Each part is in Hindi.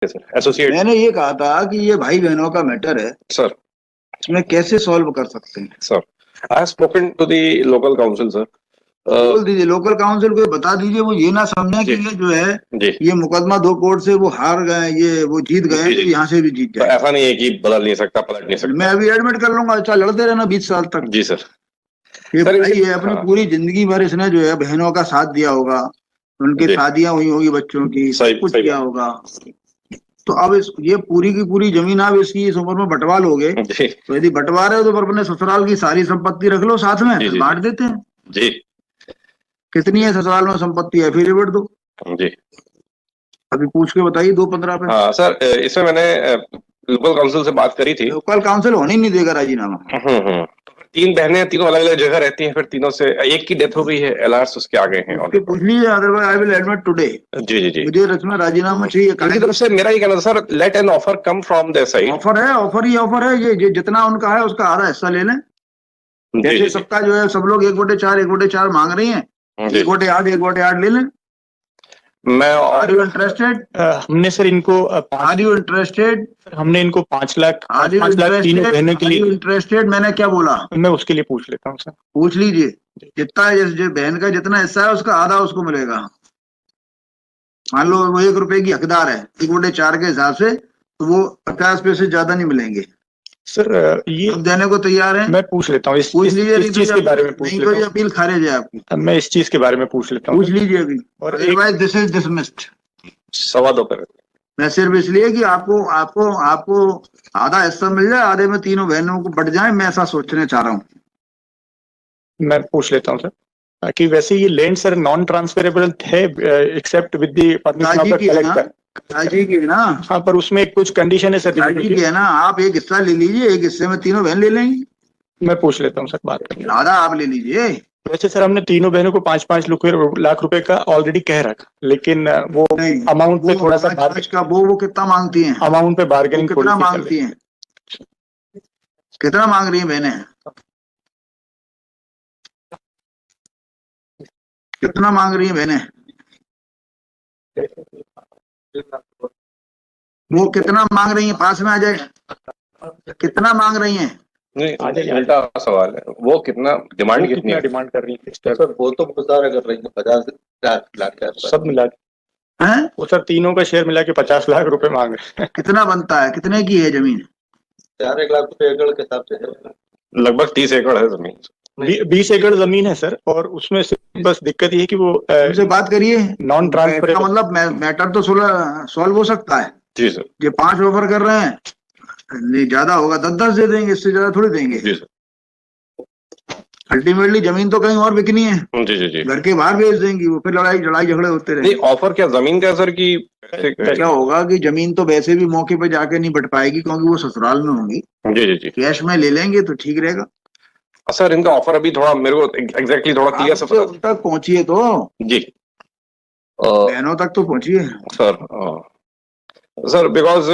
एसोसिएट मैंने ये कहा था कि ये भाई बहनों का मैटर है सर, इसमें कैसे सॉल्व कर सकते हैं sir I have spoken to the local council sir. बोल दीजिए लोकल काउंसिल को बता दीजिए, वो ये ना समझे कि ये जो है जी ये मुकदमा 2 कोर्ट से वो हार गए, ये वो जीत गए, तो यहाँ से भी जीत तो जाए। ऐसा नहीं है कि बदल नहीं सकता, पलट नहीं सकता। मैं अभी एडमिट कर लूंगा, अच्छा लड़ते रहना 20 साल तक। जी सर। ये सर, भाई है अपनी पूरी जिंदगी भर इसने जो है बहनों का साथ दिया होगा, उनकी शादियां हुई होगी बच्चों की, सब कुछ किया होगा। तो अब ये पूरी की पूरी जमीन अब इसकी इस उम्र में बंटवार हो गए, तो यदि बंटवार है तो अपने ससुराल की सारी संपत्ति रख लो साथ में, बांट देते हैं। जी कितनी है ससुराल में संपत्ति, एफिडेविट दो जी, अभी पूछ के बताइए 2-15 पे। हाँ सर, इसमें मैंने लोकल काउंसिल से बात करी थी। लोकल काउंसिल होने ही नहीं देगा राजीनामा। 3 बहनें, तीनों अलग अलग जगह रहती हैं, फिर तीनों से एक की डेथ हो गई है, एलआरस उसके आगे हैं। पूछ लीजिए, otherwise I will admit today. जी जी जी, मुझे इसमें राजीनामा चाहिए। उनकी तरफ से मेरा ये कहना था sir, let an offer come from their side. Offer है, ऑफर ही ऑफर है। ये जितना उनका है उसका आधा हिस्सा ले लें। जैसे सबका जो है सब लोग 1/4 मांग रही हैं, 1/8 1/8 ले लें। मैं आर यू इंटरेस्टेड? हमने सर इनको आर यू इंटरेस्टेड? हमने इनको 5 लाख तीनों बहनों के लिए इंटरेस्टेड। मैंने क्या बोला? मैं उसके लिए पूछ लेता हूँ सर। पूछ लीजिए, जितना जो बहन का जितना हिस्सा है उसका आधा उसको मिलेगा। मान लो वो 1 रुपए की हकदार है, 1/4 के हिसाब से, तो वो 50 पैसे ज्यादा नहीं मिलेंगे सर। ये देने को तैयार है। मैं पूछ लेता हूँ, पूछ लीजिए, इस चीज के बारे में पूछ लेता हूँ। अपील खारिज है आपकी। मैं इस चीज के बारे में पूछ लेता हूँ, पूछ लीजिए अभी। और अदरवाइज दिस इज डिसमिस्ड। 2:15 पे मैं सिर्फ इसलिए कि आपको आपको आपको आधा हिस्सा मिल जाए, आधे में तीनों बहनों को बट जाए, मैं ऐसा सोचने चाह रहा हूँ। मैं पूछ लेता हूँ सर कि वैसे ये लैंड सर नॉन ट्रांसफरेबल है except with the permission of the collector. राजी की है ना? हाँ, पर उसमें कुछ कंडीशन है सर। राजी की है ना? आप एक हिस्सा ले लीजिए, एक हिस्से में तीनों बहन ले लेंगी। मैं पूछ लेता हूँ सर, बात आधा आप ले लीजिए। वैसे सर हमने तीनों बहनों को 5-5 लाख रुपए का ऑलरेडी कह रखा, लेकिन वो अमाउंट पे थोड़ा सा का वो कितना मांगती हैं? अमाउंट पे बार्गेनिंग कितना मांगती हैं? कितना मांग रही हैं बहनें? कितना मांग रही हैं बहनें? वो कितना मांग रही हैं? पास में आ जाए। कितना मांग रही हैं? नहीं, उल्टा सवाल है, वो कितना डिमांड कर रही है सर? वो तो मुजाहरा कर रही है 50 लाख सब मिला के हैं? वो सर तीनों का शेयर मिला के 50 लाख रुपए मांग रहे हैं। कितना बनता है? कितने की है जमीन? 4 लाख रुपए एकड़ के हिसाब से लगभग 30 एकड़ है जमीन। 20 एकड़ जमीन है सर, और उसमें से बस दिक्कत ये है कि वो उनसे बात करिए। नॉन ट्रांसफरेबल, मतलब मैटर तो सॉल्व हो सकता है। जी सर। ये 5 ऑफर कर रहे हैं, नहीं ज्यादा होगा 10-10 दे देंगे, इससे ज्यादा थोड़ी देंगे। जी सर। अल्टीमेटली जमीन तो कहीं और बिकनी है। जी जी जी, घर के बाहर बेच देंगी वो, फिर लड़ाई झगड़े होते रहे। नहीं, ऑफर क्या जमीन का सर की क्या होगा कि जमीन तो वैसे भी मौके पे जाके नहीं बट पाएगी, क्योंकि वो ससुराल में होंगी। जी जी जी, कैश में ले लेंगे तो ठीक रहेगा। सर इनका ऑफर अभी थोड़ा मेरे को एग्जैक्टली थोड़ा क्लियर से पता तक पहुंचिए तो जी, बहनों तक तो पहुंचिए सर बिकॉज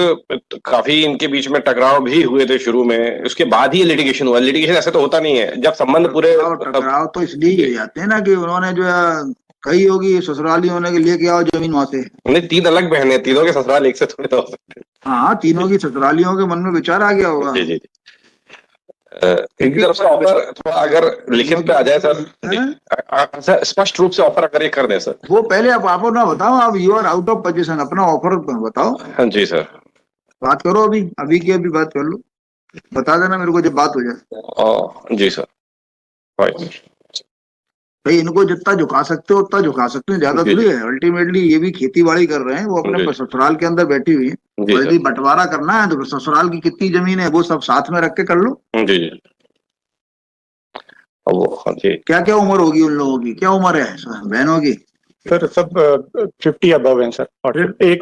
काफी इनके बीच में टकराव भी हुए थे शुरू में, उसके बाद ही लिटिगेशन हुआ। लिटिगेशन ऐसे तो होता नहीं है, जब संबंध पूरे टकराव तो इसलिए हो जाते हैं ना कि उन्होंने जो है कही होगी ससुराली होने के लेके आओ जमीन वहां से। नहीं, 3 अलग बहनें, तीनों के ससुराल एक से थोड़े तो हो सकते। हाँ, तीनों की ससुरालियों के मन में विचार आ गया होगा। जी जी जी, इनकी तरफ से ऑफर थोड़ा अगर लिखित पे आ जाए सर, स्पष्ट रूप से ऑफर अगर ये कर दे सर। वो पहले आप ना बताओ, आप you are out of position, अपना ऑफर बताओ। हाँ जी सर, बात करो अभी की अभी बात कर लो, बता देना मेरे को जब बात हो जाए। जी सर, भाई इनको जितना झुका सकते हो उतना झुका सकते हैं, ज्यादा थोड़ी है। अल्टीमेटली ये भी खेती बाड़ी कर रहे हैं, वो अपने ससुराल के अंदर बैठी हुई है। यदि बंटवारा करना है तो ससुराल की कितनी जमीन है वो सब साथ में रख के कर लो। जी जी, हाँ जी। क्या क्या उम्र होगी उन लोगों की? क्या उम्र है बहनों की? सर सब 50 अबव हैं सर, और एक